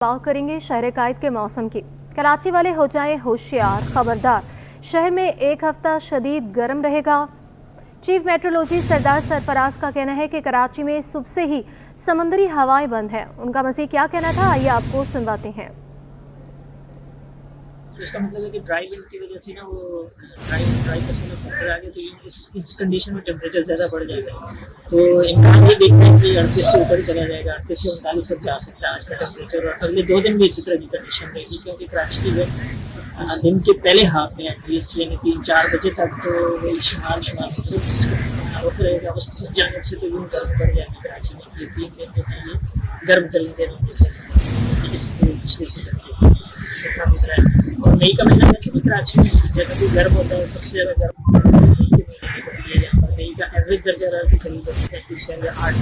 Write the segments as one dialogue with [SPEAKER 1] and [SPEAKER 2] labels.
[SPEAKER 1] बात करेंगे शहर कायद के मौसम की। कराची वाले हो जाएं होशियार, खबरदार, शहर में एक हफ्ता शदीद गर्म रहेगा। चीफ मेट्रोलॉजी सरदार सरफराज का कहना है कि कराची में सुबह से ही समंदरी हवाएं बंद हैं। उनका मज़ीद क्या कहना था, आइए आपको सुनवाते हैं।
[SPEAKER 2] इसका मतलब है कि ड्राई विंड की वजह से ना वो ड्राई का फैक्टर आ गया, तो इस कंडीशन में टेम्परेचर ज़्यादा बढ़ जाता है। तो इम्कान ये देख रहे हैं कि 38 से ऊपर चला जाएगा, 38 से 39 तक जा सकता है आज का टेम्परेचर। और अगले 2 दिन भी इसी तरह की कंडीशन रहेगी, क्योंकि कराची की दिन के पहले हाफ में एटलीस्ट यानी 3-4 बजे तक तो वही शुमाल ऑफ रहेगा। उस जानब से तो यूँ गर्म बढ़ जाएगी कराची में। ये 3 दिन जो है ये गर्म तरीन दिन होंगे इस पिछले सीजन के जितना गुजरा है। और मई का महीना वैसे भी कराची में जगह भी गर्म होता है, सबसे ज़्यादा गर्म मई के महीने में होती है। यहाँ पर मई का एवरेज दर्जा के करीब 35 या 8।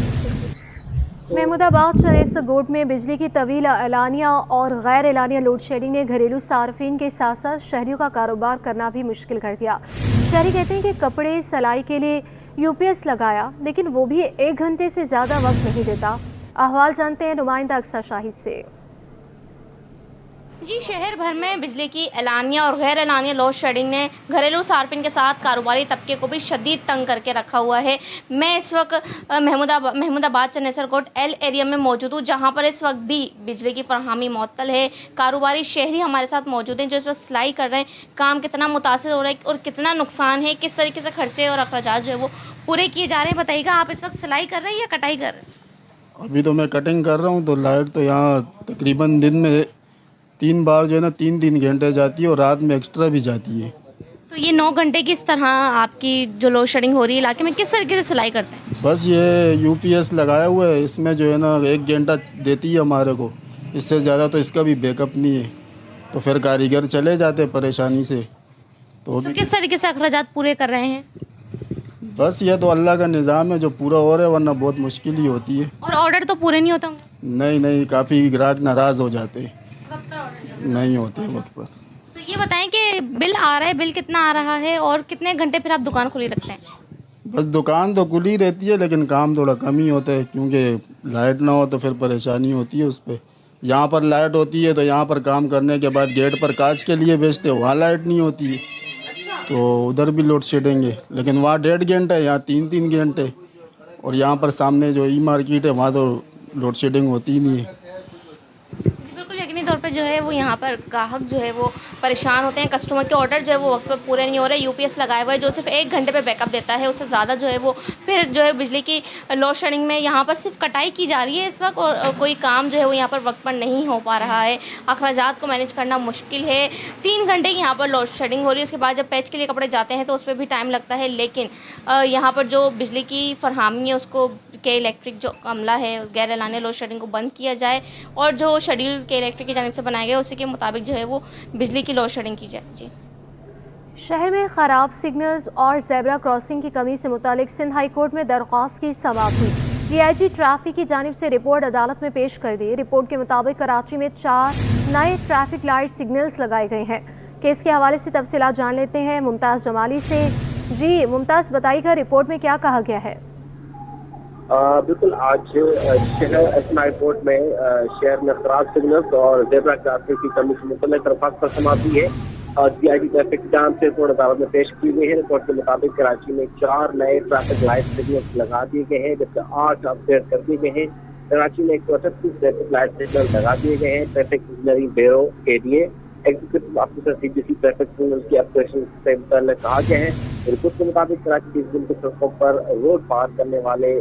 [SPEAKER 1] महमूदाबाद चनेसा गोट में बिजली की तवील एलानिया और गैर एलानिया लोड शेडिंग ने घरेलू सार्फिन के साथ साथ शहरियों का कारोबार करना भी मुश्किल कर दिया। शहरी कहते हैं कि कपड़े सिलाई के लिए यूपीएस लगाया, लेकिन वो भी 1 घंटे से ज़्यादा वक्त नहीं देता। अहवाल जानते हैं नुमाइंदा अक्सर शाहिद से।
[SPEAKER 3] जी, शहर भर में बिजली की एलानिया और गैर एलानिया लोड शेडिंग ने घरेलू सार्फिन के साथ कारोबारी तबके को भी शदीद तंग करके रखा हुआ है। मैं इस वक्त महमूदाबाद चनेसर कोट एल एरिया में मौजूद हूँ, जहाँ पर इस वक्त भी बिजली की फरहमी मुअत्तल है। कारोबारी शहरी हमारे साथ मौजूद हैं जो इस वक्त सिलाई कर रहे हैं। काम कितना मुतासिर हो रहा है और कितना नुकसान है, किस तरीके से खर्चे और अखराजात जो है वो पूरे किए जा रहे हैं, बताइएगा। आप इस वक्त सिलाई कर रहे हैं या कटाई कर रहे हैं?
[SPEAKER 4] अभी तो मैं कटिंग कर रहा हूँ, तो लाइट तो यहाँ तकरीबन दिन में 3 बार जो है ना 3-3 घंटे जाती है और रात में एक्स्ट्रा भी जाती है।
[SPEAKER 3] तो ये 9 घंटे किस तरह आपकी जो लोड शेडिंग हो रही है इलाके में, किस तरीके से सिलाई करते हैं?
[SPEAKER 4] बस ये यूपीएस लगाया हुआ है, इसमें जो है ना 1 घंटा देती है हमारे को, इससे ज़्यादा तो इसका भी बैकअप नहीं है। तो फिर कारीगर चले जाते परेशानी से। तो
[SPEAKER 3] किस तरीके से अखराजात पूरे कर रहे हैं?
[SPEAKER 4] बस ये तो अल्लाह का निज़ाम है, जो पूरा हो रहा है, वरना बहुत मुश्किल ही होती है।
[SPEAKER 3] और ऑर्डर तो पूरे नहीं होते होंगे?
[SPEAKER 4] नहीं, काफ़ी ग्राहक नाराज़ हो जाते हैं, नहीं होते वक्त पर।
[SPEAKER 3] तो ये बताएं कि बिल आ रहा है, बिल कितना आ रहा है और कितने घंटे फिर आप दुकान खुली रखते हैं?
[SPEAKER 4] बस दुकान तो खुली रहती है, लेकिन काम थोड़ा कम ही होता है, क्योंकि लाइट ना हो तो फिर परेशानी होती है उस पर। यहाँ पर लाइट होती है तो यहाँ पर काम करने के बाद गेट पर कांच के लिए बेचते हैं, वहाँ लाइट नहीं होती है। तो उधर भी लोड शेडिंग है, लेकिन वहाँ 1.5 घंटे, यहाँ 3-3 घंटे। और यहाँ पर सामने जो ई मार्केट है वहाँ तो लोड शेडिंग होती ही नहीं है।
[SPEAKER 3] यकीनी तौर पे जो है वो यहाँ पर ग्राहक जो है वो परेशान होते हैं। कस्टमर के ऑर्डर जो है वो वक्त पर पूरे नहीं हो रहे। यूपीएस लगाया हुआ है जो सिर्फ 1 घंटे पे बैकअप देता है, उससे ज़्यादा जो है वो फिर जो है बिजली की लोड शेडिंग में यहाँ पर सिर्फ कटाई की जा रही है इस वक्त, और कोई काम जो है वो यहाँ पर वक्त पर नहीं हो पा रहा है। अखराजात को मैनेज करना मुश्किल है। 3 घंटे की यहाँ पर लोड शेडिंग हो रही है, उसके बाद जब पैच के लिए कपड़े जाते हैं तो उस पर भी टाइम लगता है। लेकिन यहाँ पर जो बिजली की फरहमी है उसको के इलेक्ट्रिक जो अमला है गैर एलानिया लोड शेडिंग को बंद किया जाए, और जो शेड्यूल के इलेक्ट्रिक की जानिब से बनाया गया उसी के मुताबिक जो है वो बिजली की लोड शेडिंग की जाए। जी,
[SPEAKER 1] शहर में खराब सिग्नल्स और ज़ेब्रा क्रॉसिंग की कमी से मुतालिक सिंध हाई कोर्ट में दरख्वास्त की समाअत हुई। डीआईजी ट्रैफिक की जानिब से रिपोर्ट अदालत में पेश कर दी। रिपोर्ट के मुताबिक कराची में 4 नए ट्रैफिक लाइट सिग्नल्स लगाए गए हैं। केस के हवाले से तफसीलात जान लेते हैं मुमताज़ जमाली से। जी मुमताज़, बताइएगा रिपोर्ट में क्या कहा गया है?
[SPEAKER 5] बिल्कुल, आज शहर हाई कोर्ट में शहर में खराब सिग्नल्स और ज़ेब्रा क्रॉसिंग की कमी से मुतल्लिक़ दरख्वास्त पर समाअत हुई है और डीआईजी ट्रैफिक की जानिब से रिपोर्ट अदालत में पेश की गई है। रिपोर्ट के मुताबिक कराची में 4 नए ट्रैफिक लाइट सिग्नल्स लगा दिए गए हैं, जबकि 8 अपडेट कर दिए गए हैं। कराची में 138 ट्रैफिक लाइट सिग्नल लगा दिए गए हैं। ट्रैफिक इंजीनियरिंग ब्यूरो के लिए executive officer CBC traffic signal की ऑपरेशन से मुतल्लिक़ कहा गया है। रिपोर्ट के मुताबिक कराची के जिन सड़कों पर रोड पार करने वाले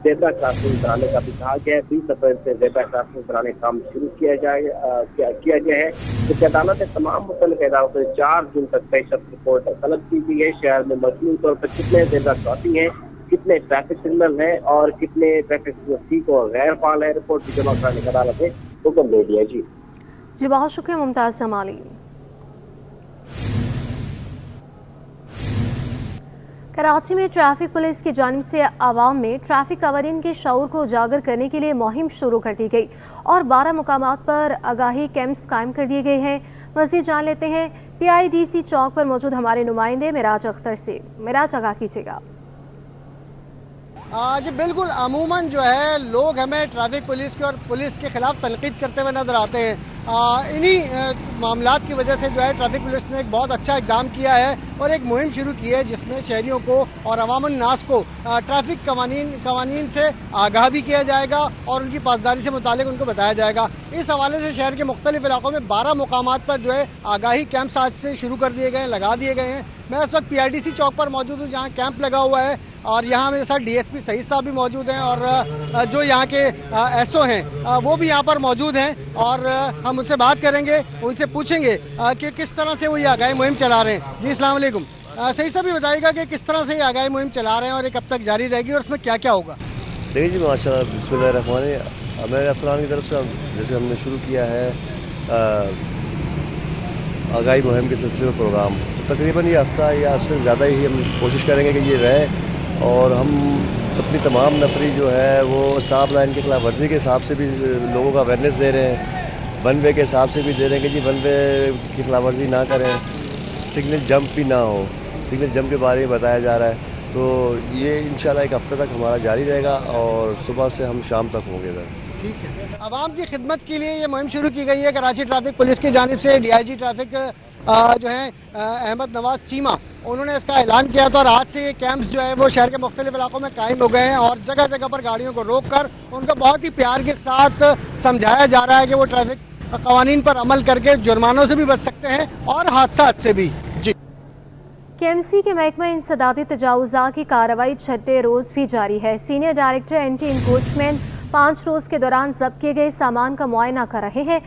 [SPEAKER 5] ज़ेब्रा क्रॉसिंग कराने का भी कहा गया है। 20 अप्रैल से ज़ेब्रा क्रॉसिंग कराने का काम शुरू किया गया है। तो अदालत ने तमाम मुतल्लिक़ अदालतों से 4 जून तक पेशरफ रिपोर्ट तलब की गई है। शहर में मजमूई तौर पर कितने ज़ेब्रा क्रॉसिंग हैं, कितने ट्रैफिक सिग्नल हैं और कितने ट्रैफिक सिग्नल ठीक और गैर फाल है, रिपोर्ट की जमा कराने का अदालत ने हुक्म दे दिया। जी
[SPEAKER 1] बहुत शुक्रिया मुमताज़ जमाली। कराची में ट्रैफिक पुलिस की जानिब से आवाम में ट्रैफिक कवानीन के शऊर को उजागर करने के लिए मुहिम शुरू कर दी गई और 12 मुकामात पर आगाही कैंप्स कायम कर दिए गए हैं। मज़ीद जान लेते हैं पीआईडीसी चौक पर मौजूद हमारे नुमाइंदे मिराज अख्तर से। मिराज, आगाह कीजिएगा।
[SPEAKER 6] जी बिल्कुल, अमूमन जो है लोग हमें ट्रैफिक पुलिस के और पुलिस के खिलाफ तनकीद करते हुए नजर आते हैं। इन्हीं मामलात की वजह से जो है ट्रैफिक पुलिस ने एक बहुत अच्छा इक़दाम किया है और एक मुहिम शुरू की है जिसमें शहरियों को और अवामुन नास को ट्रैफिक कवानीन से आगाह भी किया जाएगा और उनकी पासदारी से मुतालिक उनको बताया जाएगा। इस हवाले से शहर के मुख्तलिफ इलाकों में 12 मुकामात पर जो है आगाही कैंप्स आज से शुरू कर दिए गए हैं, लगा दिए गए हैं। मैं इस वक्त PRDC चौक पर मौजूद हूँ जहाँ कैंप लगा हुआ है और यहाँ मेरे साथ DSP सईद साहब भी मौजूद हैं और जो यहाँ के SO हैं वो भी यहाँ पर मौजूद हैं और हम उनसे बात करेंगे, उनसे पूछेंगे कि किस तरह से वो ये आगाही मुहिम चला रहे हैं। जी अस्सलाम वालेकुम। सईद साहब भी बताइएगा कि किस तरह से ये आगाही मुहिम चला रहे हैं और ये कब तक जारी रहेगी और उसमें क्या क्या होगा।
[SPEAKER 7] देखिए जी माशाल्लाह, बिस्मिल्लाहिर्रहमानिर्रहीम। अमेर अफरान की तरफ से जैसे हमने शुरू किया है आगाही मुहिम के सिलसिले में प्रोग्राम, तकरीबन ये हफ्ता या उससे ज़्यादा ही हम कोशिश करेंगे कि ये रहे और हम अपनी तमाम नफरी जो है वो स्टाफ लाइन की खिलाफ वर्जी के हिसाब से भी लोगों का अवेयरनेस दे रहे हैं, वन वे के हिसाब से भी दे रहे हैं कि जी वन वे की खिलाफ वर्जी ना करें, सिग्नल जंप भी ना हो, सिग्नल जंप के बारे में बताया जा रहा है। तो ये इंशाल्लाह एक हफ्ते तक हमारा जारी रहेगा और सुबह से हम शाम तक होंगे इधर।
[SPEAKER 6] ठीक है, आवाम की खिदमत के लिए ये मुहिम शुरू की गई है कराची ट्रैफिक पुलिस की जानिब से। DIG ट्रैफिक जो है अहमद नवाज चीमा, उन्होंने इसका ऐलान किया था और आज से ये कैंप्स जो है वो शहर के मुख्तलिफ इलाकों में कायम हो गए हैं और जगह जगह पर गाड़ियों को रोक कर उनको बहुत ही प्यार के साथ समझाया जा रहा है कि वो ट्रैफिक कवानीन पर अमल करके जुर्मानों से भी बच सकते हैं और हादसात से भी। जी
[SPEAKER 1] KMC के महकमा इंसदादी तजावुज़ा की कार्रवाई छठे रोज़ भी जारी है। सीनियर डायरेक्टर एंटी इंक्रोचमेंट 5 रोज़ के दौरान जब्त किए गए सामान का मुआयना कर रहे हैं।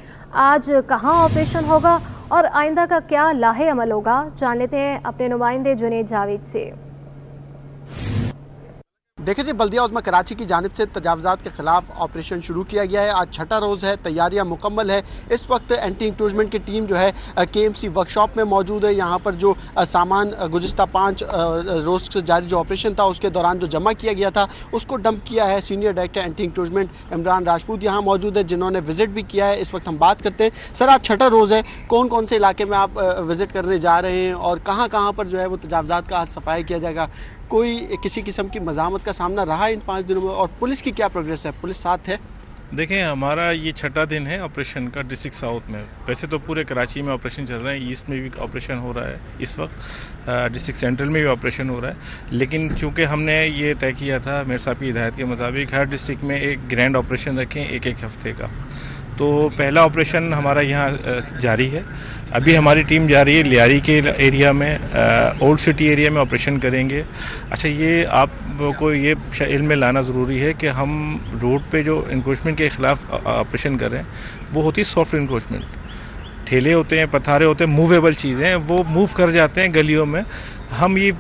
[SPEAKER 1] आज कहाँ ऑपरेशन होगा और आइंदा का क्या लाहे अमल होगा, जान लेते हैं अपने नुमाइंदे जुनेद जावेद से।
[SPEAKER 6] देखिए जी, बल्दिया उज़्मा कराची की जानिब से तजावुज़ात के ख़िलाफ़ ऑपरेशन शुरू किया गया है। आज छठा रोज़ है, तैयारियां मुकम्मल है। इस वक्त एंटी इंक्रोचमेंट की टीम जो है KMC वर्कशॉप में मौजूद है। यहाँ पर जो सामान गुज़िश्ता 5 रोज़ से जारी जो ऑपरेशन था उसके दौरान जो जमा किया गया था उसको डंप किया है। Senior director anti encroachment Imran Rajput यहाँ मौजूद है जिन्होंने विज़िट भी किया है। इस वक्त हम बात करते हैं। सर, आज छठा रोज़ है, कौन कौन से इलाके में आप विज़िट करने जा रहे हैं और कहाँ कहाँ पर जो है वो तजावुज़ात का आज सफाई किया जाएगा? कोई किसी किस्म की मज़ामत का सामना रहा इन 5 दिनों में और पुलिस की क्या प्रोग्रेस है? पुलिस साथ है?
[SPEAKER 8] देखें, हमारा ये छठा दिन है ऑपरेशन का डिस्ट्रिक्ट साउथ में। वैसे तो पूरे कराची में ऑपरेशन चल रहे हैं, ईस्ट में भी ऑपरेशन हो रहा है, इस वक्त डिस्ट्रिक्ट सेंट्रल में भी ऑपरेशन हो रहा है। लेकिन चूँकि हमने ये तय किया था मेयर साहब की हिदायत के मुताबिक हर डिस्ट्रिक्ट में एक ग्रैंड ऑपरेशन रखें एक हफ्ते का। तो पहला ऑपरेशन हमारा यहाँ जारी है। अभी हमारी टीम जा रही है लियारी के एरिया में, ओल्ड सिटी एरिया में ऑपरेशन करेंगे। अच्छा, ये आपको ये इल्म में लाना ज़रूरी है कि हम रोड पे जो इंक्रोचमेंट के ख़िलाफ़ ऑपरेशन कर रहे हैं वो होती है सॉफ्ट इंक्रोचमेंट। ठेले होते हैं, पथारे होते हैं, मूवेबल चीज़ें, वो मूव कर जाते हैं गलियों में। हम ये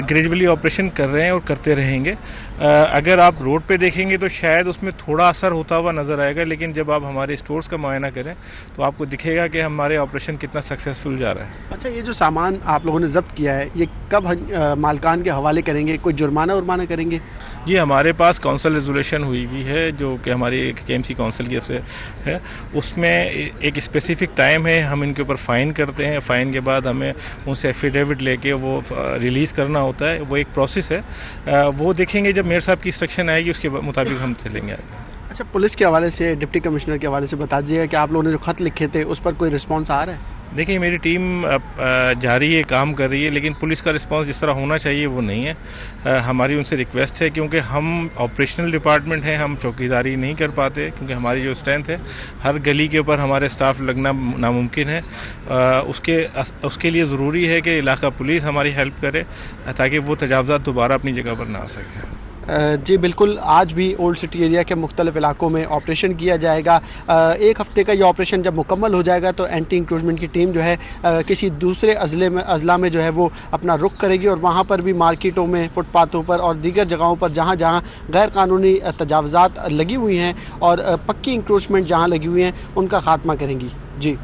[SPEAKER 8] ग्रेजुअली ऑपरेशन कर रहे हैं और करते रहेंगे। अगर आप रोड पे देखेंगे तो शायद उसमें थोड़ा असर होता हुआ नज़र आएगा, लेकिन जब आप हमारे स्टोर्स का मुआयना करें तो आपको दिखेगा कि हमारे ऑपरेशन कितना सक्सेसफुल जा रहा है।
[SPEAKER 6] अच्छा, ये जो सामान आप लोगों ने जब्त किया है ये कब मालकान के हवाले करेंगे? कोई जुर्माना करेंगे?
[SPEAKER 8] ये हमारे पास काउंसिल रेजोल्यूशन हुई हुई है जो कि हमारी एक KMC काउंसिल की तरफ से है। उसमें एक स्पेसिफिक टाइम है, हम इनके ऊपर फ़ाइन करते हैं। फ़ाइन के बाद हमें उनसे एफिडेविट लेके वो रिलीज़ करना होता है। वो एक प्रोसेस है, वो देखेंगे जब मेयर साहब की इंस्ट्रक्शन आएगी उसके मुताबिक हम चलेंगे आगे।
[SPEAKER 6] अच्छा, पुलिस के हवाले से, डिप्टी कमिश्नर के हवाले से बता दीजिएगा कि आप लोगों ने जो ख़त लिखे थे उस पर कोई रिस्पॉन्स आ रहा है?
[SPEAKER 8] देखिए, मेरी टीम जारी है, काम कर रही है, लेकिन पुलिस का रिस्पांस जिस तरह होना चाहिए वो नहीं है। हमारी उनसे रिक्वेस्ट है, क्योंकि हम ऑपरेशनल डिपार्टमेंट हैं, हम चौकीदारी नहीं कर पाते क्योंकि हमारी जो स्ट्रेंथ है हर गली के ऊपर हमारे स्टाफ लगना नामुमकिन है। उसके लिए ज़रूरी है कि इलाका पुलिस हमारी हेल्प करे ताकि वो तजावुज़ात दोबारा अपनी जगह पर ना आ सके।
[SPEAKER 6] जी बिल्कुल, आज भी ओल्ड सिटी एरिया के मुख्तलिफ इलाकों में ऑपरेशन किया जाएगा। एक हफ़्ते का ये ऑपरेशन जब मुकम्मल हो जाएगा तो एंटी इंक्रोचमेंट की टीम जो है किसी दूसरे अज़ला में जो है वो अपना रुख करेगी और वहाँ पर भी मार्केटों में, फुटपाथों पर और दीगर जगहों पर जहाँ जहाँ गैर कानूनी तजावुज़ात लगी हुई हैं और पक्की इंक्रोचमेंट जहाँ लगी हुई हैं उनका ख़ात्मा करेंगी। जी,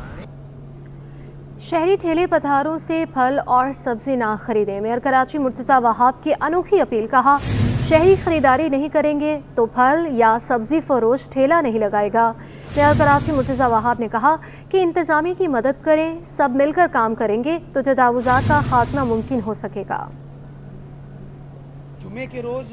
[SPEAKER 1] शहरी ठेले पधारों से फल और सब्जी ना खरीदें। मेयर कराची मुर्तज़ा वहाब की अनोखी अपील। कहा, शहरी खरीदारी नहीं करेंगे तो फल या सब्जी फरोश ठेला नहीं लगाएगा। मेयर कराची मुर्तज़ा वहाब ने कहा कि इंतज़ामिया की मदद करें, सब मिलकर काम करेंगे तो तजावुज़ात का खात्मा मुमकिन हो सकेगा।
[SPEAKER 6] जुमे के रोज़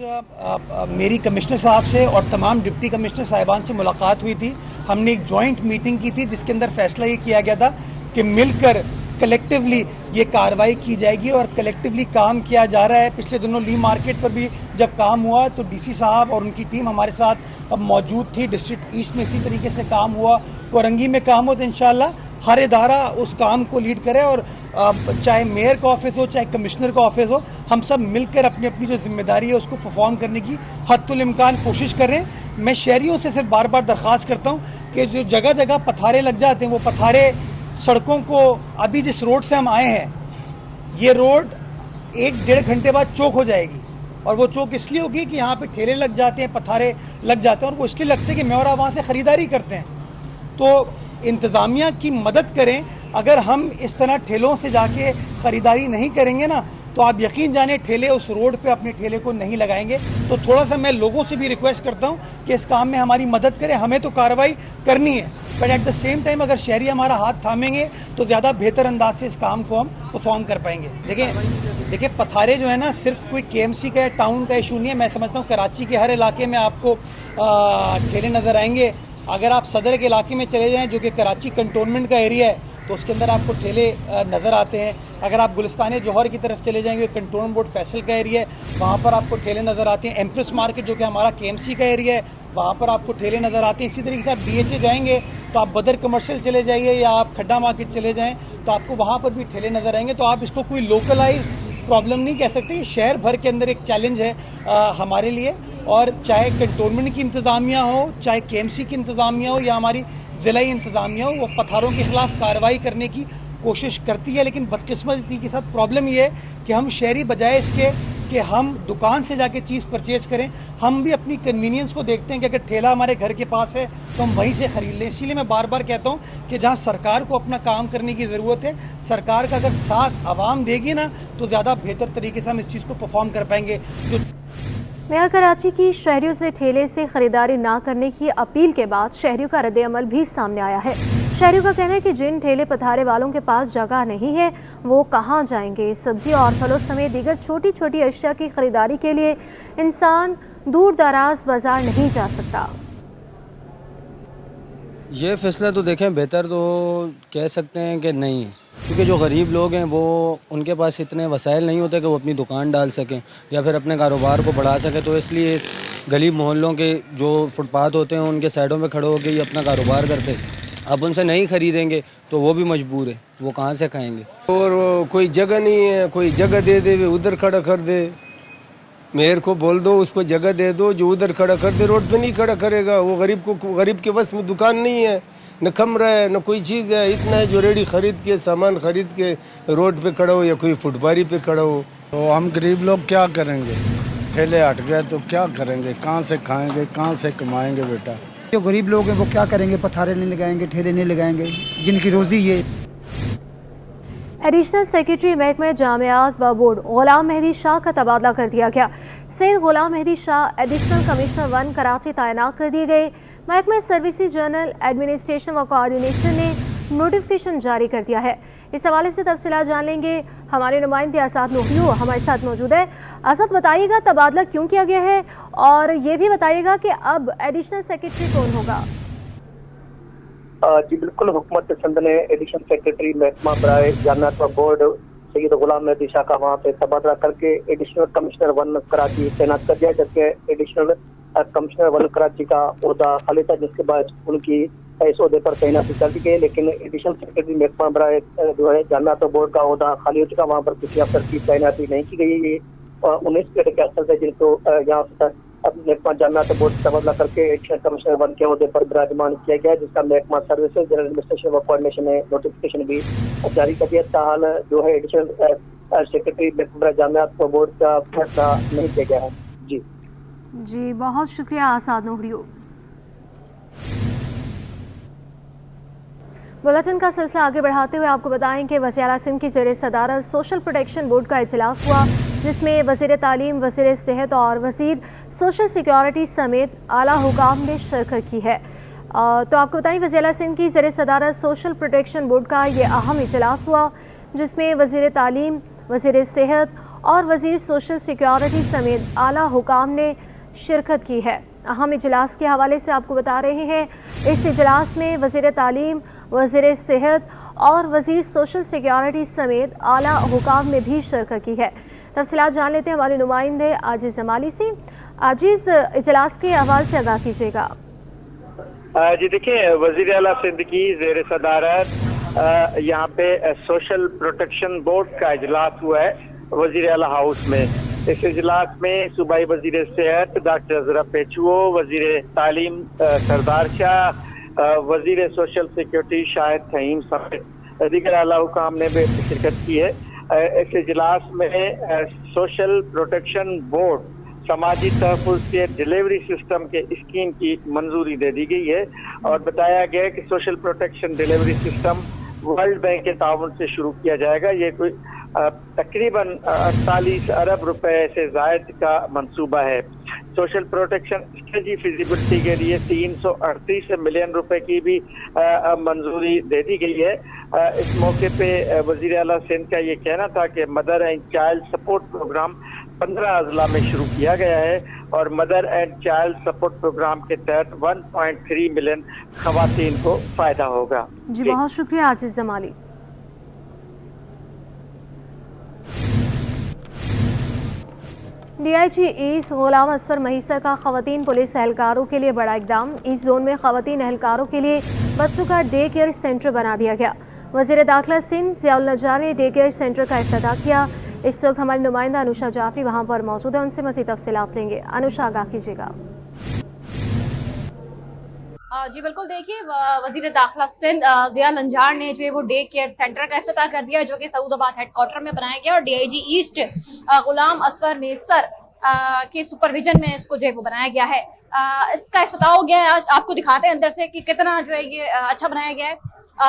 [SPEAKER 6] मेरी कमिश्नर साहब से और तमाम डिप्टी कमिश्नर साहिबान से मुलाकात हुई थी। हमने एक जॉइंट मीटिंग की थी जिसके अंदर फैसला ये किया गया था कि मिलकर कलेक्टिवली ये कार्रवाई की जाएगी और कलेक्टिवली काम किया जा रहा है। पिछले दिनों ली मार्केट पर भी जब काम हुआ तो डीसी साहब और उनकी टीम हमारे साथ अब मौजूद थी। डिस्ट्रिक्ट ईस्ट में इसी तरीके से काम हुआ, कोरंगी में काम हो, तो इंशाल्लाह हर इदारा उस काम को लीड करे और चाहे मेयर का ऑफिस हो चाहे कमिश्नर का ऑफिस हो, हम सब मिलकर अपनी अपनी जो जिम्मेदारी है उसको परफॉर्म करने की हद्दुल इम्कान कोशिश कर रहे हैं। मैं शहरियों से सिर्फ बार बार दरख्वास्त करता हूँ कि जो जगह जगह पथारे लग जाते हैं वो पथारे सड़कों को, अभी जिस रोड से हम आए हैं ये रोड 1-1.5 घंटे बाद चौक हो जाएगी और वो चौक इसलिए होगी कि यहाँ पे ठेले लग जाते हैं, पथारे लग जाते हैं और वो इसलिए लगते हैं कि मेरा वहाँ से ख़रीदारी करते हैं। तो इंतज़ामिया की मदद करें। अगर हम इस तरह ठेलों से जाके ख़रीदारी नहीं करेंगे ना तो आप यकीन जाने ठेले उस रोड पे अपने ठेले को नहीं लगाएंगे। तो थोड़ा सा मैं लोगों से भी रिक्वेस्ट करता हूँ कि इस काम में हमारी मदद करें। हमें तो कार्रवाई करनी है but at the same time अगर शहरी हमारा हाथ थामेंगे तो ज़्यादा बेहतर अंदाज से इस काम को हम परफॉर्म कर पाएंगे। देखिए पथारे जो है ना सिर्फ कोई KMC का या टाउन का इशू नहीं है। मैं समझता हूँ कराची के हर इलाके में आपको ठेले नज़र आएंगे। अगर आप सदर के इलाके में चले जाएँ जो कि कराची कंटोनमेंट का एरिया है तो उसके अंदर आपको ठेले नज़र आते हैं। अगर आप गुलिस्तान जौहर की तरफ चले जाएंगे कंटोनमेंट बोर्ड फैसल का एरिया है, वहाँ पर आपको ठेले नज़र आते हैं। एम्प्रेस मार्केट जो कि हमारा KMC का एरिया है वहाँ पर आपको ठेले नज़र आते हैं। इसी तरीके से आप DHA जाएंगे तो आप बदर कमर्शियल चले जाइए या आप खड्डा मार्केट चले जाएँ तो आपको वहाँ पर भी ठेले नज़र आएंगे। तो आप इसको कोई लोकलाइज प्रॉब्लम नहीं कह सकते, ये शहर भर के अंदर एक चैलेंज है हमारे लिए। और चाहे कंटोनमेंट की इंतज़ामिया हो, चाहे KMC की इंतज़ामिया हो या हमारी ज़िलाई इंतज़ामिया हो, वो पथारों के ख़िलाफ़ कार्रवाई करने की कोशिश करती है। लेकिन बदकिस्मती के साथ प्रॉब्लम ये है कि हम शहरी बजाय इसके कि हम दुकान से जाके चीज़ परचेज़ करें, हम भी अपनी कन्वीनियंस को देखते हैं कि अगर ठेला हमारे घर के पास है तो हम वहीं से ख़रीद लें। इसीलिए मैं बार बार कहता हूँ कि जहाँ सरकार को अपना काम करने की ज़रूरत है, सरकार का अगर साथ आवाम देगी ना तो ज़्यादा बेहतर तरीके से हम इस चीज़ को परफॉर्म कर पाएंगे। जो
[SPEAKER 1] मेयर कराची की शहरियों से ठेले से खरीदारी ना करने की अपील के बाद शहरियों का रद्द-ए-अमल भी सामने आया है। शहरियों का कहना है कि जिन ठेले पथारे वालों के पास जगह नहीं है वो कहां जाएंगे। सब्जी और फलों समेत दीगर छोटी छोटी अशिया की खरीदारी के लिए इंसान दूर दराज बाजार नहीं जा सकता।
[SPEAKER 9] ये फैसला तो देखें बेहतर तो कह सकते हैं कि नहीं, क्योंकि जो गरीब लोग हैं वो उनके पास इतने वसाइल नहीं होते कि वो अपनी दुकान डाल सकें या फिर अपने कारोबार को बढ़ा सकें। तो इसलिए इस गली मोहल्लों के जो फुटपाथ होते हैं उनके साइडों में खड़े होकर ये अपना कारोबार करते हैं। अब उनसे नहीं ख़रीदेंगे तो वो भी मजबूर है, वो कहाँ से खाएंगे।
[SPEAKER 10] और कोई जगह नहीं है, कोई जगह दे दे उधर खड़ा कर दे, मेयर को बोल दो उसको जगह दे दो, जो उधर खड़ा कर दे रोड पे नहीं खड़ा करेगा। वो गरीब के बस में दुकान नहीं है, न कमरा है न कोई चीज़ है। इतना है जो रेडी ख़रीद के सामान ख़रीद के रोड पे खड़ा हो या कोई फुटपारी पे खड़ा हो।
[SPEAKER 11] तो हम गरीब लोग क्या करेंगे, ठेले हट गए तो क्या करेंगे, कहाँ से खाएंगे, कहाँ से कमाएंगे बेटा।
[SPEAKER 12] जो गरीब लोग हैं वो क्या करेंगे, पथारे नहीं लगाएंगे, ठेले नहीं लगाएंगे, जिनकी रोज़ी ये।
[SPEAKER 1] एडिशनल सेक्रेटरी महकमा जामियात व बोर्ड गुलाम मेहदी शाह का तबादला कर दिया गया। सैयद गुलाम मेहदी शाह एडिशनल कमिश्नर 1 कराची तैनात कर दिए गए। महकमा सर्विसेज जनरल एडमिनिस्ट्रेशन व कोऑर्डिनेशन ने नोटिफिकेशन जारी कर दिया है। इस हवाले से तफसीलात जान लेंगे। हमारे नुमाइंदे आसाद नूहियो हमारे साथ मौजूद है। आसाद, बताइएगा तबादला क्यों किया गया है और ये भी बताइएगा कि अब एडिशनल सेक्रेटरी कौन होगा।
[SPEAKER 5] जी बिल्कुल, हुकूमत सिंध ने एडिशनल सेक्रेटरी महकमा बराए जामियात व बोर्ड सैयद गुलाम मेहदी शाह का वहाँ पे तबादला करके एडिशनल कमिश्नर 1 कराची तैनात कर दिया, जबकि एडिशनल कमिश्नर 1 कराची का ओहदा खाली था, जिसके बाद उनकी इस ओहदे पर तैनाती कर दी गई। लेकिन एडिशनल सेक्रेटरी महकमा बराए जो है जामियात व बोर्ड का ओहदा खाली हो चुका, वहाँ पर किसी अफसर की तैनाती नहीं की गई। ये 19 कैडर के अफसर थे जिनको यहाँ महकमा जामियात बोर्ड तबादला करके एडिशनल कमिश्नर 1 के ओहदे पर विराजमान किया गया, जिसका महकमा सर्विसेज जनरल एडमिनिस्ट्रेशन व कोऑर्डिनेशन ने नोटिफिकेशन भी जारी कर दिया। ताहाल जो है एडिशनल सेक्रेटरी महकमा जामियात बोर्ड का फैसला नहीं किया गया है।
[SPEAKER 1] जी बहुत शुक्रिया आसाद नूहरियो। बुलेटिन का सिलसिला आगे बढ़ाते हुए आपको बताएं कि वज़ीर आला सिंध की ज़ेर सदारत सोशल प्रोटेक्शन बोर्ड का इजलास हुआ, जिसमें वज़ीर तालीम, वज़ीर सेहत और वज़ीर सोशल सिक्योरिटी समेत आला हुकाम ने शिरकत की है। तो आपको बताएं वज़ीर आला सिंध की ज़ेर सदारत सोशल प्रोटेक्शन बोर्ड का ये अहम इजलास हुआ, जिसमें वज़ीर तालीम, वज़ीर सेहत اور وزیر سوشل سیکیورٹی سمیت اعلیٰ حکام نے شرکت کی ہے۔ اہم اجلاس کے حوالے سے آپ کو بتا رہے ہیں، اس اجلاس میں وزیر تعلیم، وزیر صحت اور وزیر سوشل سیکیورٹی سمیت اعلیٰ حکام نے بھی شرکت کی ہے۔ تفصیلات جان لیتے ہیں ہمارے نمائندے عاجز جمالی سے۔ عاجز، اجلاس کے حوالے سے آگاہ کیجیے گا۔
[SPEAKER 13] جی دیکھیں، وزیر اعلیٰ سندھ کی زیر صدارت یہاں پہ سوشل پروٹیکشن بورڈ کا اجلاس ہوا ہے وزیر اعلیٰ ہاؤس میں۔ اس اجلاس میں صوبائی وزیر صحت ڈاکٹر اظہر پیچو، وزیر تعلیم سردار شاہ، وزیر سوشل سیکیورٹی شاہد فہیم سمیت دیگر اعلیٰ حکام نے بھی شرکت کی ہے۔ اس اجلاس میں سوشل پروٹیکشن بورڈ سماجی تحفظ کے ڈیلیوری سسٹم کے اسکیم کی منظوری دے دی گئی ہے اور بتایا گیا کہ social protection delivery system world bank کے تعاون سے شروع کیا جائے گا۔ یہ کوئی تقریباً 48 ارب روپے سے زائد کا منصوبہ ہے۔ سوشل پروٹیکشن اسٹریٹجی فیزیبلٹی کے لیے 338 ملین روپے کی بھی منظوری دے دی گئی ہے۔ اس موقع پہ وزیر اعلیٰ سندھ کا یہ کہنا تھا کہ mother and child support programme 15 اضلاع میں شروع کیا گیا ہے اور mother and child support programme کے تحت 1.3 ملین خواتین کو فائدہ ہوگا۔
[SPEAKER 1] جی بہت شکریہ عاجز جمالی۔ D I G asset Ghulam اصفر مہیسر کا خواتین پولیس اہلکاروں کے لیے بڑا اقدام۔ ایسٹ زون میں خواتین اہلکاروں کے لیے بچوں کا ڈے کیئر سینٹر بنا دیا گیا۔ وزیر داخلہ سندھ ضیاء النجار نے ڈے کیئر سینٹر کا افتتاح کیا۔ اس وقت ہماری نمائندہ انوشا جعفری وہاں پر موجود ہے، ان سے مزید تفصیلات لیں گے۔ انوشا، آگاہ کیجیے گا۔
[SPEAKER 3] جی بالکل، دیکھیے وزیر داخلہ سندھ ضیاء النجار نے جو ہے وہ ڈے کیئر سینٹر کا افتتاح کر دیا جو کہ سعود آباد ہیڈ کوارٹر میں بنایا گیا اور D I G asset Ghulam اصفر مہیسر کے سپرویژن میں اس کو جو ہے وہ بنایا گیا ہے۔ اس کا افتتاح ہو گیا ہے۔ آج آپ کو دکھاتے ہیں اندر سے کہ کتنا جو ہے یہ اچھا بنایا گیا ہے۔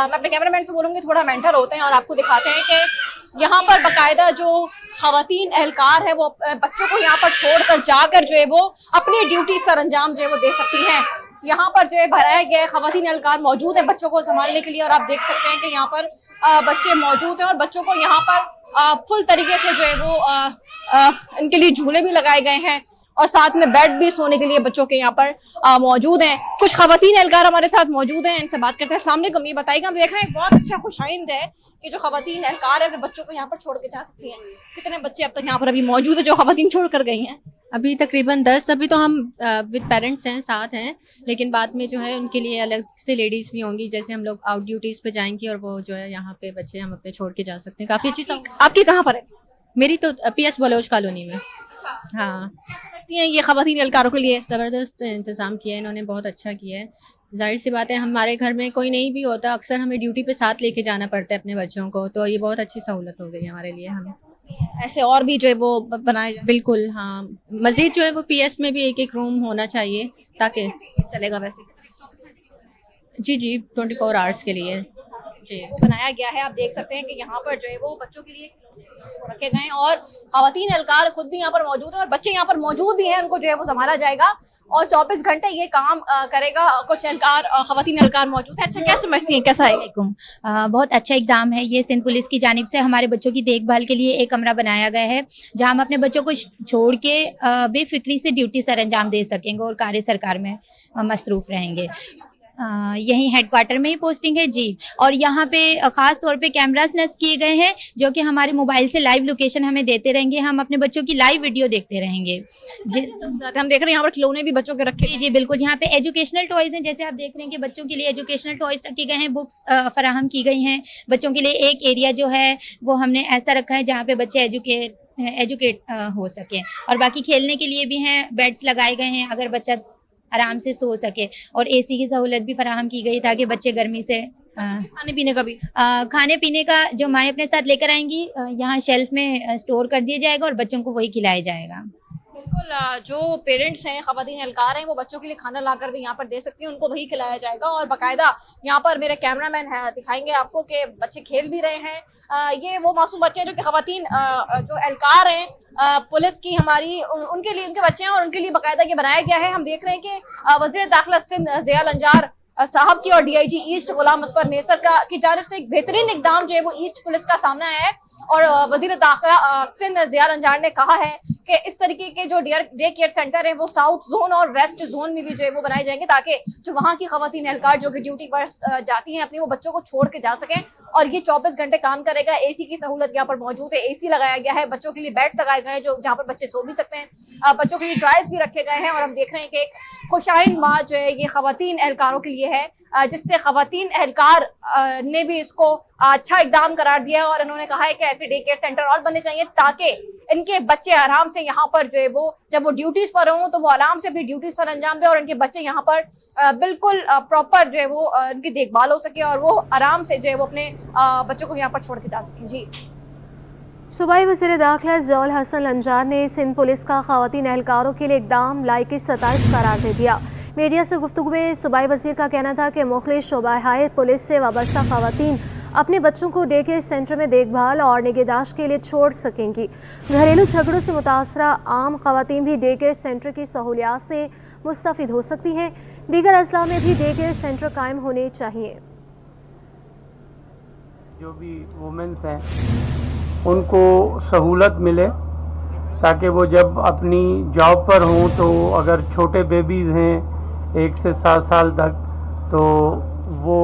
[SPEAKER 3] میں اپنے کیمرہ مین سے بولوں گی تھوڑا مینٹل ہوتے ہیں اور آپ کو دکھاتے ہیں کہ یہاں پر باقاعدہ جو خواتین اہلکار ہے وہ بچوں کو یہاں پر چھوڑ کر جا کر جو ہے وہ اپنی ڈیوٹی سر انجام جو ہے وہ دے سکتی ہیں۔ یہاں پر جو ہے بھرایا گیا ہے، خواتین اہلکار موجود ہیں بچوں کو سنبھالنے کے لیے اور آپ دیکھ سکتے ہیں کہ یہاں پر بچے موجود ہیں اور بچوں کو یہاں پر فل طریقے سے جو ہے وہ ان کے لیے جھولے بھی لگائے گئے ہیں اور ساتھ میں بیڈ بھی سونے کے لیے بچوں کے یہاں پر موجود ہیں۔ کچھ خواتین اہلکار ہمارے ساتھ موجود ہیں، ان سے بات کرتے ہیں۔ السلام علیکم، یہ بتائیے گا، ہم دیکھ رہے ہیں بہت اچھا خوش آئند ہے کہ جو خواتین اہلکار ہیں وہ بچوں کو یہاں پر چھوڑ کے جا سکتی ہیں۔ کتنے بچے اب تک یہاں پر ابھی موجود ہیں جو خواتین چھوڑ کر گئی ہیں؟
[SPEAKER 14] ابھی تقریباً 10۔ ابھی تو ہم ود پیرنٹس ہیں، ساتھ ہیں، لیکن بعد میں جو ہے ان کے لیے الگ سے لیڈیز بھی ہوں گی، جیسے ہم لوگ آؤٹ ڈیوٹیز پہ جائیں گی اور وہ جو ہے یہاں پہ بچے ہم اپنے چھوڑ کے جا سکتے ہیں۔ کافی اچھی۔
[SPEAKER 3] آپ کی کہاں پر ہے؟
[SPEAKER 14] میری تو پی ایس بلوچ کالونی میں۔ ہاں،
[SPEAKER 3] یہ خواتین اہلکاروں کے لیے
[SPEAKER 14] زبردست انتظام کیا ہے انہوں نے، بہت اچھا کیا ہے۔ ظاہر سی بات ہے ہمارے گھر میں کوئی نہیں بھی ہوتا، اکثر ہمیں ڈیوٹی پہ ساتھ لے کے جانا پڑتا ہے اپنے بچوں کو، تو یہ بہت اچھی سہولت ہو گئی ہمارے لیے۔ ہمیں
[SPEAKER 3] ایسے اور بھی جو ہے وہ بنائے جائیں؟
[SPEAKER 14] بالکل، ہاں، مزید جو ہے وہ پی ایس میں بھی ایک روم ہونا چاہیے تاکہ
[SPEAKER 3] چلے گا ویسے۔
[SPEAKER 14] جی 24 آورس کے لیے جی
[SPEAKER 3] بنایا گیا ہے۔ آپ دیکھ سکتے ہیں کہ یہاں پر جو ہے وہ بچوں کے لیے رکھے گئے ہیں اور خواتین اہلکار خود بھی یہاں پر موجود ہیں اور بچے یہاں پر موجود بھی ہیں، ان کو جو ہے وہ سنبھالا جائے گا اور 24 گھنٹے یہ کام کرے گا۔ کچھ اہلکار خواتین اہلکار موجود ہیں۔ اچھا، کیا سمجھتی ہیں، کیسا ہے؟
[SPEAKER 14] بہت اچھا اقدام ہے یہ سندھ پولیس کی جانب سے۔ ہمارے بچوں کی دیکھ بھال کے لیے ایک کمرہ بنایا گیا ہے جہاں ہم اپنے بچوں کو چھوڑ کے بے فکری سے ڈیوٹی سر انجام دے سکیں گے اور کار سرکار میں مصروف رہیں گے۔ یہیں ہیڈ کوارٹر میں ہی پوسٹنگ ہے جی، اور یہاں پہ خاص طور پہ کیمراز نصب کیے گئے ہیں جو کہ ہمارے موبائل سے لائیو لوکیشن ہمیں دیتے رہیں گے، ہم اپنے بچوں کی لائیو ویڈیو دیکھتے رہیں گے۔
[SPEAKER 3] ہم دیکھ رہے ہیں یہاں پر کھلونے بھی بچوں کے رکھے
[SPEAKER 14] جی بالکل، یہاں پہ ایجوکیشنل ٹوائز ہیں، جیسے آپ دیکھ رہے ہیں کہ بچوں کے لیے ایجوکیشنل ٹوائز رکھے گئے ہیں، بکس فراہم کی گئی ہیں بچوں کے لیے۔ ایک ایریا جو ہے وہ ہم نے ایسا رکھا ہے جہاں پہ بچے ایجوکیٹ ہو سکیں، اور باقی کھیلنے کے لیے بھی ہیں، بیڈس لگائے گئے ہیں اگر بچہ آرام سے سو سکے، اور اے سی کی سہولت بھی فراہم کی گئی تاکہ بچے گرمی سے
[SPEAKER 3] کھانے پینے کا بھی
[SPEAKER 14] کھانے پینے کا جو مائیں اپنے ساتھ لے کر آئیں گی یہاں شیلف میں اسٹور کر دیا جائے گا اور بچوں کو وہی کھلایا جائے گا۔
[SPEAKER 3] بالکل، جو پیرنٹس ہیں، خواتین اہلکار ہیں، وہ بچوں کے لیے کھانا لا کر بھی یہاں پر دے سکتی ہیں، ان کو وہی کھلایا جائے گا اور باقاعدہ یہاں پر میرے کیمرہ مین دکھائیں گے آپ کو کہ بچے کھیل بھی رہے ہیں۔ یہ وہ معصوم بچے ہیں جو کہ خواتین جو اہلکار ہیں پولیس کی ہماری، ان کے لیے، ان کے بچے ہیں اور ان کے لیے باقاعدہ یہ بنایا گیا ہے۔ ہم دیکھ رہے ہیں کہ وزیر داخلہ سندھ ضیاء النجار
[SPEAKER 15] साहब की और डीआईजी ईस्ट गुलाम असफर नेसर की जानिब से एक बेहतरीन इकदाम जो है वो ईस्ट पुलिस का सामने आया है। और वजीर दाखिला सिंध दियार अंजार ने कहा है कि इस तरीके के जो डे केयर सेंटर है वो साउथ जोन और वेस्ट जोन में भी जो है वो बनाए जाएंगे, ताकि जो वहाँ की खवातीन एहलकार जो कि ड्यूटी पर जाती हैं अपनी, वो बच्चों को छोड़ के जा सकें। और ये 24 घंटे काम करेगा। एसी की सहूलत यहाँ पर मौजूद है, एसी लगाया गया है, बच्चों के लिए बेड्स लगाए गए हैं जो जहाँ पर बच्चे सो भी सकते हैं, बच्चों के लिए ड्राइज भी रखे गए हैं। और हम देख रहे हैं कि एक खुशाइन माह जो है ये खवातीन एहलकारों के लिए है, जिससे खवातीन एहलकार ने भी इसको अच्छा इकदाम करार दिया और उन्होंने कहा है कि ऐसे डे केयर सेंटर और बनने चाहिए ताकि इनके बच्चे आराम से यहाँ पर जो है वो जब वो ड्यूटीज पर हों तो वो आराम से अपनी ड्यूटीज पर अंजाम दें और इनके बच्चे यहाँ पर बिल्कुल प्रॉपर जो है वो इनकी देखभाल हो सके और वो आराम से जो है वो अपने बच्चों को यहाँ पर छोड़ के जा सकें। जी,
[SPEAKER 1] सूबाई वज़ीर दाखिला जौल हसन लंजार ने सिंध पुलिस का खवातीन एहलकारों के लिए इकदाम लायक सताइश करार दे दिया। मीडिया से गुफ्तगू में सूबाई वज़ीर का कहना था कि मुख्तलिफ शोबाए पुलिस से वाबस्ता खवातीन अपने बच्चों को डे केयर सेंटर में देखभाल और निगहदाश्त के लिए छोड़ सकेंगी। घरेलू झगड़ों से मुतासरा आम खवातीन भी डे केयर सेंटर की सहूलियात से मुस्तफ़िद हो सकती हैं। दीगर अजला में भी डे केयर सेंटर कायम होने चाहिए।
[SPEAKER 16] जो भी वुमेन्स हैं उनको सहूलत मिले ताकि वो जब अपनी जॉब पर हों तो अगर छोटे बेबीज़ हैं 1 से 7 साल तक तो वो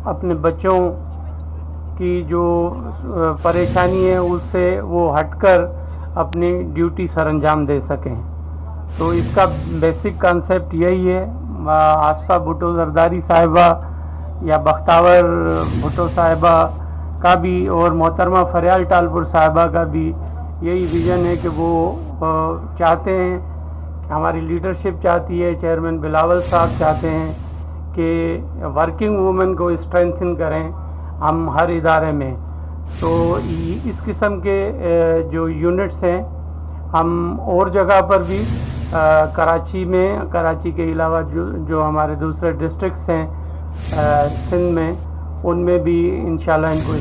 [SPEAKER 16] अपने बच्चों की जो परेशानी है उससे वो हटकर अपनी ड्यूटी सरअंजाम दे सकें। तो इसका बेसिक कॉन्सेप्ट यही है। आसफा भुट्टो जरदारी साहिबा या बख्तावर भुट्टो साहिबा का भी और मोहतरमा फरियाल टालपुर साहिबा का भी यही विज़न है कि वो चाहते हैं, हमारी लीडरशिप चाहती है, चेयरमैन बिलावल साहब चाहते हैं कि वर्किंग वुमेन को स्ट्रेंथन करें हम हर इदारे में। तो इस किस्म के जो यूनिट्स हैं हम और जगह पर भी कराची में, कराची के अलावा जो हमारे दूसरे डिस्ट्रिक्ट्स हैं सिंध में, उनमें भी इंशाल्लाह इनको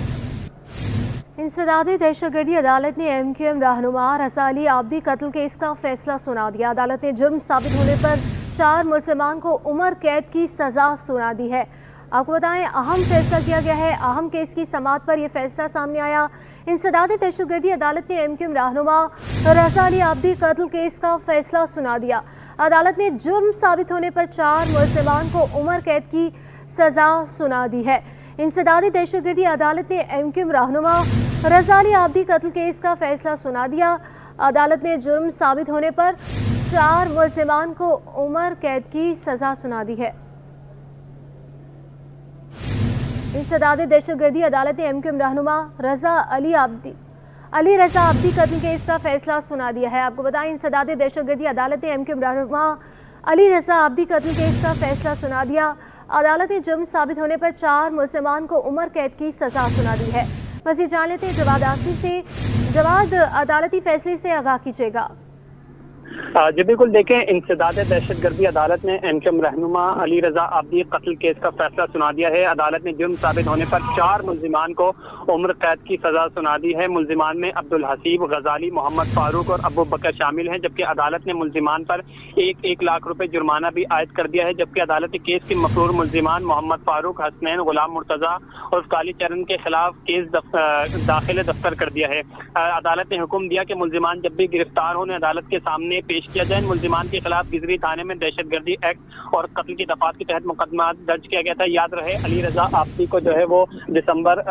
[SPEAKER 1] इंसदादी दहशतगर्दी अदालत ने MQM रहनुमा रज़ा अली आब्दी कत्ल केस का फैसला सुना दिया। अदालत ने जुर्म साबित होने पर 4 मुल्ज़िमान को उम्र कैद की सज़ा सुना दी है। आपको बताएं अहम फैसला किया गया है। अहम केस की समाअत पर यह फैसला सामने आया। इंसदादी दहशतगर्दी अदालत ने MQM रहनुमा रज़ा अली आब्दी कत्ल केस का फैसला सुना दिया। अदालत ने जुर्म साबित होने पर 4 मुल्ज़िमान को उम्र कैद की सज़ा सुना दी है। इंसदादी दहशतगर्दी अदालत ने MQM रहनुमा रज़ा अली आब्दी कत्ल केस का फैसला सुना दिया। अदालत ने जुर्म साबित होने पर 4 मुल्ज़िमान को उम्र कैद की सज़ा सुना दी है। इंसदादी दहशतगर्दी अदालत ने MQM रहनुमा अली रज़ा आब्दी कत्ल केस का फैसला सुना दिया है। आपको बताएं इंसदादी दहशतगर्दी अदालत ने MQM रहनुमा अली रज़ा आब्दी कत्ल केस का फैसला सुना दिया। अदालत ने जुर्म साबित होने पर 4 मुल्ज़िमान को उम्र कैद की सज़ा सुना दी है। मज़ीद जान लेते हैं जवाद आसिफ से। जवाद, अदालती फैसले से आगाह कीजिएगा।
[SPEAKER 13] जी बिल्कुल, देखें इंसदाद दहशतगर्दी अदालत ने MQM रहनुमा अली रज़ा आब्दी कत्ल केस का फैसला सुना दिया है। अदालत ने जुर्म साबित होने पर 4 मुल्ज़िमान को उम्र कैद की सज़ा सुना दी है। मुल्ज़िमान में अब्दुल हसीब, गजाली, मोहम्मद फारूक और अबू बकर शामिल हैं, जबकि अदालत ने मुल्ज़िमान पर 1 लाख रुपए जुर्माना भी आयद कर दिया है। जबकि अदालत ने केस के मफरूर मुल्ज़िमान मोहम्मद फारूक, हसनैन, गुलाम मुर्तज़ा और काली चरण के खिलाफ केस दाखिल दफ्तर कर दिया है। अदालत ने हुक्म दिया कि मुल्ज़िमान जब भी गिरफ्तार होने अदालत के सामने पेश किया जाए। मुल्ज़िमान के खिलाफ गिजरी थाने में दहशतगर्दी एक्ट और कत्ल की दफात के तहत मुकदमा दर्ज किया गया था। याद रहे अली रज़ा आब्दी को जो है वो दिसंबर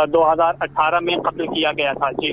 [SPEAKER 13] 2018 में कत्ल किया गया था। जी,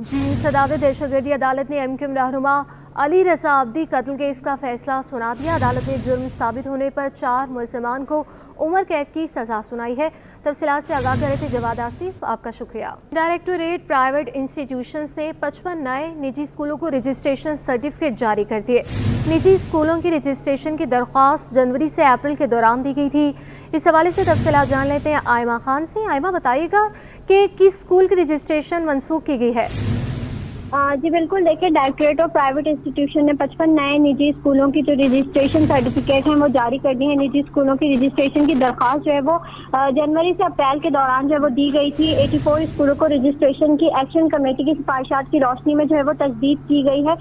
[SPEAKER 1] इंसदादी दहशतगर्दी अदालत ने MQM रहनुमा अली रज़ा आब्दी कत्ल केस का फैसला सुना दिया। अदालत ने जुर्म साबित होने पर 4 मुल्ज़िमान को उम्र कैद की सज़ा सुनाई है। तफसीलात से आगाह कर रहे थे जवाद आसिफ, आपका शुक्रिया। डायरेक्टोरेट प्राइवेट इंस्टीट्यूशंस ने 55 नए निजी स्कूलों को रजिस्ट्रेशन सर्टिफिकेट जारी कर दिए। निजी स्कूलों की रजिस्ट्रेशन की दरख्वास्त जनवरी से अप्रैल के दौरान दी गई थी। इस हवाले से तफसीलात जान लेते हैं आयमा खान से। आयमा, बताइएगा कि किस स्कूल की रजिस्ट्रेशन मनसूख की गई है?
[SPEAKER 17] जी बिल्कुल, देखिए डायरेक्टरेट ऑफ प्राइवेट इंस्टीट्यूशन ने 55 नए निजी स्कूलों की जो रजिस्ट्रेशन सर्टिफिकेट हैं वो जारी कर दी है। निजी स्कूलों की रजिस्ट्रेशन की दरख्वास्त जो है वो जनवरी से अप्रैल के दौरान जो है वो दी गई थी। 84 स्कूलों को रजिस्ट्रेशन की एक्शन कमेटी की सिफारिशात की रोशनी में जो है वो तजदीद की गई है।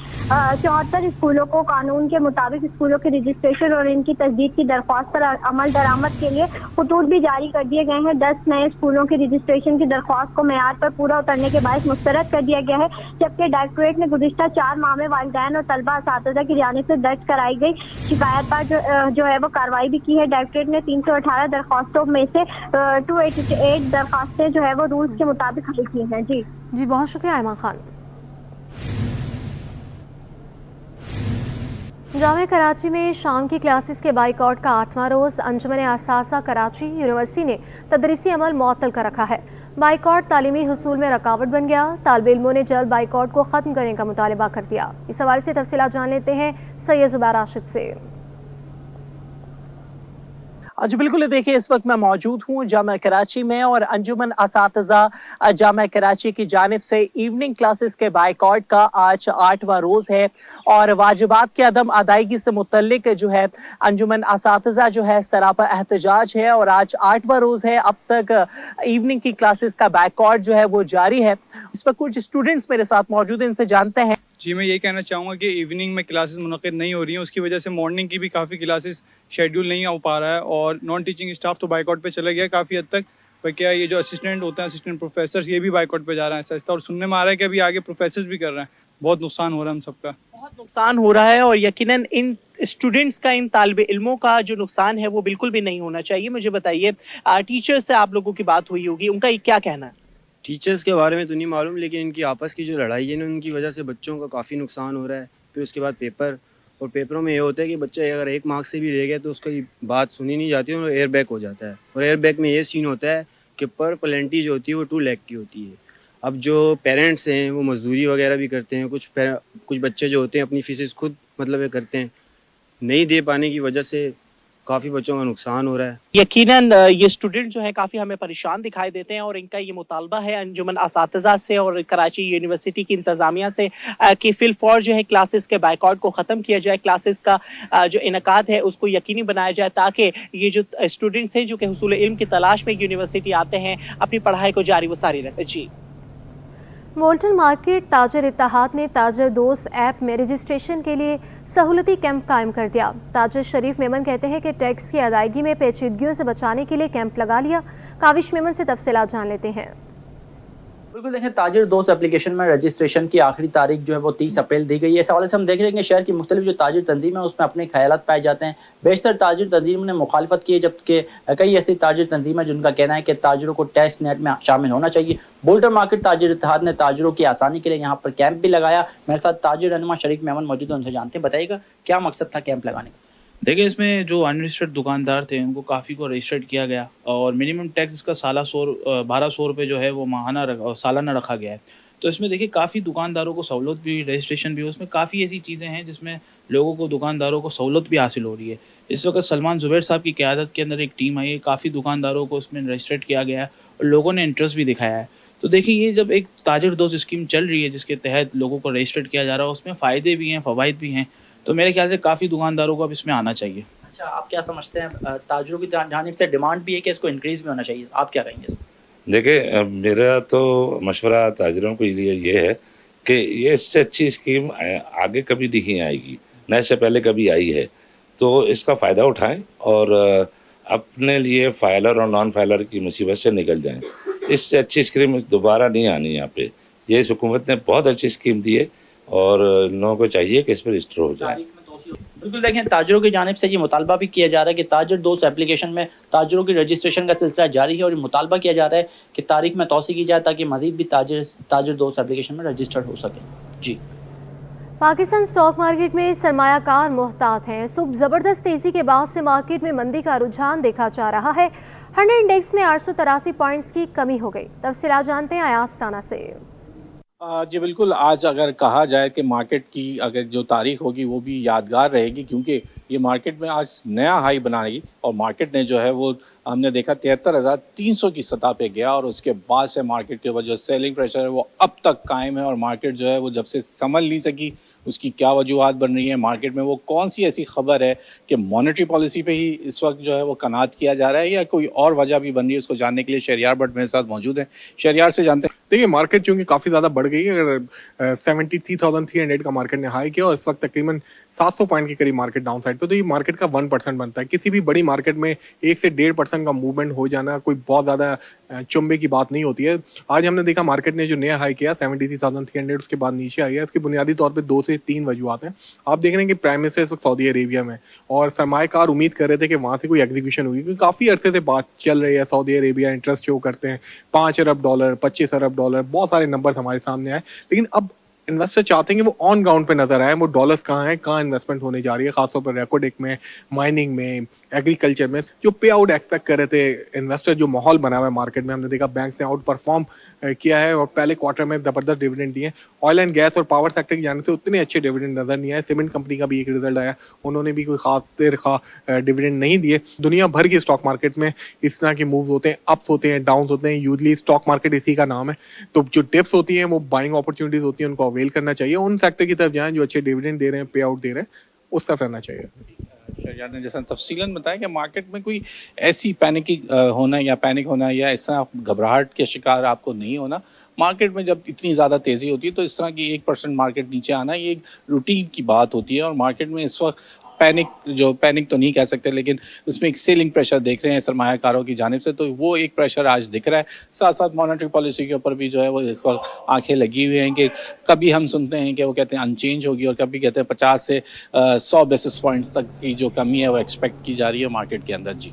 [SPEAKER 17] 74 स्कूलों को कानून के मुताबिक स्कूलों के रजिस्ट्रेशन और इनकी तजदीद की दरख्वास्त पर अमल दरामद के लिए खतूत भी जारी कर दिए गए हैं। 10 नए स्कूलों की रजिस्ट्रेशन की दरख्वास्त को मेयार पर पूरा उतरने के बायस मुस्तरद कर दिया गया है, जबकि डायरेक्टरेट ने गुज़िश्ता 4 माह में वालिदैन और तलबा असातिज़ा की जानिब से दर्ज कराई गई शिकायत पर जो है वो कार्रवाई भी की है। डायरेक्टरेट ने 318 दरख्वास्तों में से 288 दरख्वास्तें जो है वो रूल्स के मुताबिक हल की हैं। जी
[SPEAKER 1] बहुत शुक्रिया ऐमान खान। जामे कराची में शाम की क्लासेस के बाइकआउट का 8वां रोज़ अंजुमन असासा कराची यूनिवर्सिटी ने तदरीसी अमल मुअत्तल कर रखा है। बाइकआउट तालीमी हुसूल में रुकावट बन गया। तालिब इल्मों ने जल्द बाइकआउट को ख़त्म करने का मुतालबा कर दिया। इस हवाले से तफसीलात जान लेते हैं सैयद ज़ुबैर राशिद से।
[SPEAKER 18] जी बिल्कुल, देखिए इस वक्त मैं मौजूद हूँ जामा कराची में और अंजुमन असातिज़ा जामा कराची की जानिब से इवनिंग क्लासेस के बाइकआउट का आज 8वां रोज़ है और वाजिबात की अदम अदायगी से मुतल्लिक जो है अंजुमन असातिज़ा जो है सरापा एहतजाज है और आज 8वां रोज़ है। अब तक इवनिंग की क्लासेस का बाइकआउट जो है वो जारी है। इस वक्त कुछ स्टूडेंट्स मेरे साथ मौजूद हैं, इनसे जानते हैं।
[SPEAKER 19] जी, मैं ये कहना चाहूँगा कि इवनिंग में क्लासेस मुनक़िद नहीं हो रही हैं, उसकी वजह से मॉर्निंग की भी काफ़ी क्लासेस शेड्यूल नहीं हो पा रहा है और नॉन टीचिंग स्टाफ तो बाइकआउट पे चला गया काफ़ी हद तक। पर क्या ये जो असिस्टेंट होते हैं, असिस्टेंट प्रोफेसर्स, ये भी बाइकआउट पे जा रहे हैं ऐसा और सुनने में आ रहा है कि अभी आगे प्रोफेसर्स भी कर रहे हैं। बहुत नुकसान हो रहा है हम सबका,
[SPEAKER 18] बहुत नुकसान हो रहा है और यकीनन इन स्टूडेंट्स का, इन तालिब इल्मों का जो नुकसान है वो बिल्कुल भी नहीं होना चाहिए। मुझे बताइए, टीचर्स से आप लोगों की बात हुई होगी, उनका क्या कहना है?
[SPEAKER 20] टीचर्स के बारे में तो नहीं मालूम, लेकिन इनकी आपस की जो लड़ाई है ना, उनकी वजह से बच्चों का काफ़ी नुकसान हो रहा है। फिर उसके बाद पेपर, और पेपरों में ये होता है कि बच्चे अगर 1 मार्क्स से भी रह गए तो उसकी बात सुनी नहीं जाती और एयर बैक हो जाता है। और एयर बैक में ये सीन होता है कि पर प्लेंटी जो होती है वो 2 लाख की होती है। अब जो पेरेंट्स हैं वो मजदूरी वगैरह भी करते हैं, कुछ बच्चे जो होते हैं अपनी फीसेस खुद मतलब करते हैं, नहीं दे पाने की वजह से काफ़ी बच्चों का नुकसान हो रहा है।
[SPEAKER 18] यकीनन ये स्टूडेंट जो है काफ़ी हमें परेशान दिखाई देते हैं और इनका ये मुतालबा है अंजुमन असातिज़ा से और कराची यूनिवर्सिटी की इंतज़ामिया से कि फिलफौर जो है क्लासेस के बाइकआउट को ख़त्म किया जाए। क्लासेस का जो इनकाद है उसको यकीनी बनाया जाए ताकि ये जो स्टूडेंट्स हैं जो कि हुसूल इल्म की तलाश में यूनिवर्सिटी आते हैं अपनी पढ़ाई को जारी व सारी रखें। जी,
[SPEAKER 1] मोल्टन मार्केट ताजर इत्तेहाद ने ताजर दोस्त ऐप में रजिस्ट्रेशन के लिए सहूलती कैंप कायम कर दिया। ताजर शरीफ मेमन कहते हैं कि टैक्स की अदायगी में पेचीदगियों से बचाने के लिए कैंप लगा लिया। काविश मेमन से तफसीलात जान लेते हैं।
[SPEAKER 21] बिल्कुल, देखें ताजिर दोस्त एप्लीकेशन में रजिस्ट्रेशन की आखिरी तारीख जो है वो 30 अप्रैल दी गई है। इस हवाले से हम देख रहे हैं कि शहर की मुख्तलिफ जो ताजिर तंजीम है उसमें अपने ख्यालात पाए जाते हैं। बेशतर ताजिर तंजीम ने मुखालफत की है, जबकि कई ऐसी ताजिर तंजीम है जिनका कहना है कि ताजिरों को टैक्स नेट में शामिल होना चाहिए। बोल्टर मार्केट ताजिर इत्तेहाद ने ताजिरों की आसानी के लिए यहाँ पर कैंप भी लगाया। मेरे साथ ताजिर रहनुमा शरीक मेमन मौजूद है, उनसे जानते हैं, बताइएगा क्या मकसद था कैंप लगाने का?
[SPEAKER 22] देखिए, इसमें जो अनरजिस्टर्ड दुकानदार थे उनको काफ़ी को रजिस्टर्ड किया गया और मिनिमम टैक्स का 1200 रुपये जो है वो सालाना रखा गया है। तो इसमें देखिए काफ़ी दुकानदारों को सहूलत भी, रजिस्ट्रेशन भी, उसमें काफ़ी ऐसी चीज़ें हैं जिसमें लोगों को, दुकानदारों को सहूलत भी हासिल हो रही है। इस वक्त सलमान जुबैर साहब की क़यादत के अंदर एक टीम आई है, काफ़ी दुकानदारों को उसमें रजिस्टर्ड किया गया है और लोगों ने इंटरेस्ट भी दिखाया है। तो देखिए, ये जब एक ताजिर दोस्त स्कीम चल रही है जिसके तहत लोगों को रजिस्टर्ड किया जा रहा है, उसमें फ़ायदे भी हैं, फ़वाइद भी हैं, तो मेरे ख्याल से काफ़ी दुकानदारों को अब इसमें आना चाहिए।
[SPEAKER 21] अच्छा, आप क्या समझते हैं, ताजिरों की जानिब से डिमांड भी है कि इसको इंक्रीज़ भी होना चाहिए, आप क्या कहेंगे?
[SPEAKER 23] देखिए, मेरा तो मशवरा ताजिरों के लिए ये है कि ये इससे अच्छी स्कीम आगे कभी नहीं आएगी, न इससे पहले कभी आई है, तो इसका फ़ायदा उठाएं और अपने लिए फाइलर और नॉन फाइलर की मुसीबत से निकल जाएं। इससे अच्छी स्कीम दोबारा नहीं आनी यहाँ पे। ये इस हुकूमत ने बहुत अच्छी स्कीम दी है और लोगों को चाहिए कि इस पर रजिस्टर हो जाए।
[SPEAKER 21] बिल्कुल, देखें ताजिरों की जानिब से ये मुतालबा भी किया जा रहा है कि ताजिर दोस्त एप्लीकेशन में ताजिरों की रजिस्ट्रेशन का सिलसिला जारी है और ये मुतालबा किया जा रहा है कि तारीख में तौसी की जाए ताकि मजीद भी ताजिर दोस्त एप्लीकेशन में रजिस्टर्ड हो सके। जी,
[SPEAKER 1] पाकिस्तान स्टॉक मार्केट में सरमायाकार मोहतात हैं। सुबह जबरदस्त तेजी के बाद से मार्केट में मंदी का रुझान देखा जा रहा है। 100 इंडेक्स में 883 पॉइंट्स की कमी हो गई। तफसीलात जानते हैं अयाज टाना से।
[SPEAKER 2] جی بالکل. آج اگر کہا جائے کہ مارکیٹ کی اگر جو تاریخ ہوگی وہ بھی یادگار رہے گی، کیونکہ یہ مارکیٹ میں آج نیا ہائی بنا گی اور مارکیٹ نے جو ہے وہ ہم نے دیکھا 73,300 کی سطح پہ گیا اور اس کے بعد سے مارکیٹ کے اوپر جو سیلنگ پریشر ہے وہ اب تک قائم ہے اور مارکیٹ جو ہے وہ جب سے سنبھل نہیں سکی اس کی کیا وجوہات بن رہی ہیں، مارکیٹ میں وہ کون سی ایسی خبر ہے کہ مانیٹری پالیسی پہ ہی اس وقت جو ہے وہ قناعت کیا جا رہا ہے یا کوئی اور وجہ بھی بن رہی ہے، اس کو جاننے کے لیے شہریار بٹ میرے ساتھ موجود ہیں. شہریار سے جانتے ہیں.
[SPEAKER 4] دیکھیے مارکیٹ چونکہ کافی زیادہ بڑھ گئی ہے، اگر 73,300 کا مارکیٹ نے ہائی کیا اور اس وقت تقریباً 700 پوائنٹ کے قریب مارکیٹ ڈاؤن سائڈ پہ، تو یہ مارکیٹ کا 1% بنتا ہے. کسی بھی بڑی مارکیٹ میں 1 سے 1.5% کا موومنٹ ہو جانا کوئی بہت زیادہ چمبے کی بات نہیں ہوتی ہے. آج ہم نے دیکھا مارکیٹ نے جو نیا ہائی کیا 73,300 اس کے بعد نیچے آئی ہے. اس کی بنیادی طور پہ 2 سے 3 وجوہات ہیں. آپ دیکھ رہے ہیں کہ پرائم منسٹر اس وقت سعودی عربیہ میں اور سرمایہ کار امید کر رہے تھے کہ وہاں سے کوئی ایگزیکیوشن ہوگی، کیونکہ کافی عرصے سے بات چل رہی ہے. سعودی عربیہ انٹرسٹ شو کرتے ہیں $5 ارب، $25 ارب، بہت سارے نمبرز ہمارے سامنے آئے. لیکن اب انویسٹر چاہتے ہیں کہ وہ آن گراؤنڈ پہ نظر آئے، وہ ڈالرز کہاں ہیں، کہاں انویسٹمنٹ ہونے جا رہی ہے، خاص طور پر ریکوڈک میں، مائننگ میں، ایگریکلچر میں. جو پے آؤٹ ایکسپیکٹ کر رہے تھے انویسٹر، جو ماحول بنا ہوا ہے مارکیٹ میں، ہم نے دیکھا بینکس نے آؤٹ پرفارم کیا ہے اور پہلے کوارٹر میں زبردست ڈیویڈنڈ دیے. آئل اینڈ گیس اور پاور سیکٹر کی جانب سے اتنے اچھے ڈیویڈنڈ نظر نہیں آئے. سیمنٹ کمپنی کا بھی ایک رزلٹ آیا، انہوں نے بھی کوئی خاص دیر خواہ ڈیویڈنڈ نہیں دیے. دنیا بھر کی اسٹاک مارکیٹ میں اس طرح کے مووز ہوتے ہیں، اپس ہوتے ہیں، ڈاؤنز ہوتے ہیں. یوزلی اسٹاک مارکیٹ اسی کا نام ہے. تو جو ڈپس ہوتی ہیں وہ بائنگ اپرچونیٹیز ہوتی ہیں، ان کو اویل کرنا چاہیے. ان سیکٹر کی طرف جائیں جو اچھے ڈیویڈنڈ دے رہے ہیں، پے آؤٹ دے رہے ہیں، اس طرف رہنا چاہیے.
[SPEAKER 2] شہریار نے جیسا تفصیلاً بتایا کہ مارکیٹ میں کوئی ایسی پینک ہونا یا اس طرح گھبراہٹ کے شکار آپ کو نہیں ہونا. مارکیٹ میں جب اتنی زیادہ تیزی ہوتی ہے تو اس طرح کی 1% مارکیٹ نیچے آنا یہ ایک روٹین کی بات ہوتی ہے اور مارکیٹ میں اس وقت پینک تو نہیں کہہ سکتے لیکن اس میں ایک سیلنگ پریشر دیکھ رہے ہیں سرمایہ کاروں کی جانب سے، تو وہ ایک پریشر آج دکھ رہا ہے. ساتھ ساتھ مانیٹری پالیسی کے اوپر بھی جو ہے وہ اس وقت آنکھیں لگی ہوئی ہیں کہ کبھی ہم سنتے ہیں کہ وہ کہتے ہیں انچینج ہوگی اور کبھی کہتے ہیں 50 سے 100 بیسس پوائنٹ تک کی جو کمی ہے وہ ایکسپیکٹ کی جا رہی ہے مارکیٹ کے اندر. جی